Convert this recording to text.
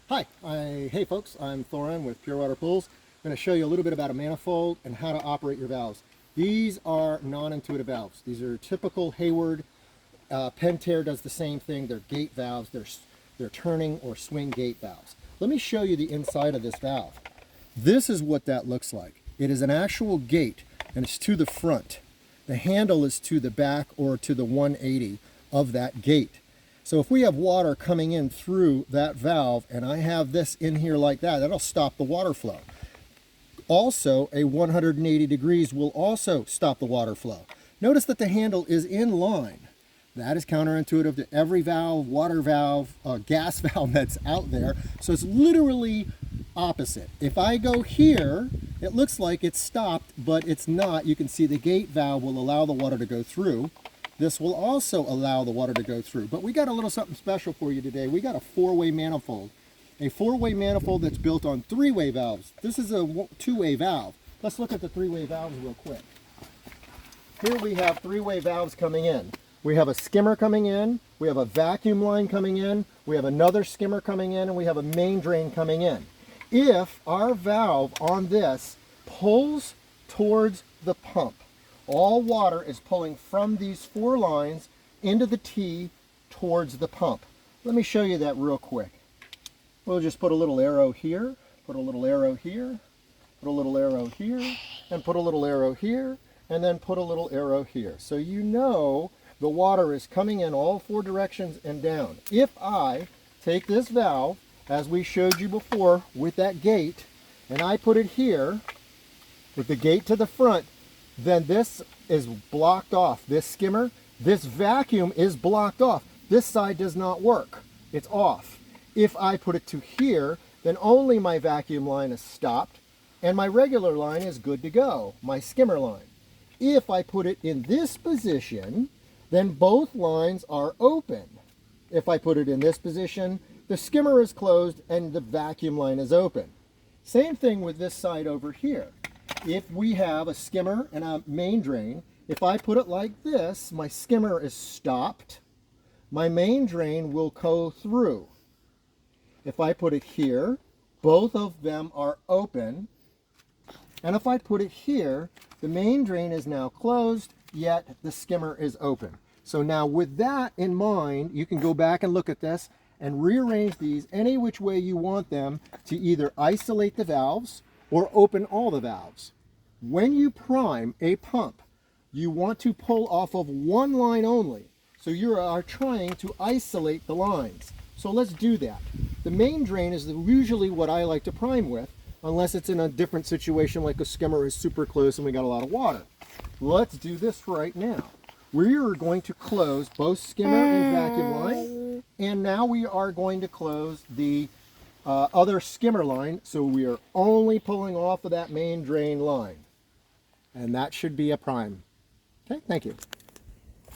Hey folks, I'm Thorin with Pure Water Pools. I'm going to show you a little bit about a manifold and how to operate your valves. These are non-intuitive valves. These are typical Hayward. Pentair does the same thing. They're gate valves. They're turning or swing gate valves. Let me show you the inside of this valve. This is what that looks like. It is an actual gate and it's to the front. The handle is to the back or to the 180 of that gate. So if we have water coming in through that valve and I have this in here like that, that'll stop the water flow. Also, a 180 degrees will also stop the water flow. Notice that the handle is in line. That is counterintuitive to every valve, water valve, gas valve that's out there. So it's literally opposite. If I go here, it looks like it's stopped, but it's not. You can see the gate valve will allow the water to go through. This will also allow the water to go through. But we got a little something special for you today. We got a four-way manifold. A four-way manifold that's built on three-way valves. This is a two-way valve. Let's look at the three-way valves real quick. Here we have three-way valves coming in. We have a skimmer coming in, we have a vacuum line coming in, we have another skimmer coming in, and we have a main drain coming in. If our valve on this pulls towards the pump, all water is pulling from these four lines into the T towards the pump. Let me show you that real quick. We'll just put a little arrow here, put a little arrow here, put a little arrow here, and put a little arrow here, and then put a little arrow here. So you know the water is coming in all four directions and down. If I take this valve, as we showed you before with that gate, and I put it here with the gate to the front, then this is blocked off. This skimmer, this vacuum is blocked off. This side does not work. It's off. If I put it to here, then only my vacuum line is stopped and my regular line is good to go, my skimmer line. If I put it in this position, then both lines are open. If I put it in this position, the skimmer is closed and the vacuum line is open. Same thing with this side over here. If we have a skimmer and a main drain, if I put it like this, my skimmer is stopped, my main drain will go through. If I put it here, both of them are open. And if I put it here, the main drain is now closed, yet the skimmer is open. So now with that in mind, you can go back and look at this and rearrange these any which way you want them to either isolate the valves or open all the valves. When you prime a pump, you want to pull off of one line only. So you are trying to isolate the lines. So let's do that. The main drain is usually what I like to prime with, unless it's in a different situation like a skimmer is super close and we got a lot of water. Let's do this right now. We are going to close both skimmer and vacuum line, and now we are going to close the other skimmer line, so we are only pulling off of that main drain line. And that should be a prime. Okay, thank you.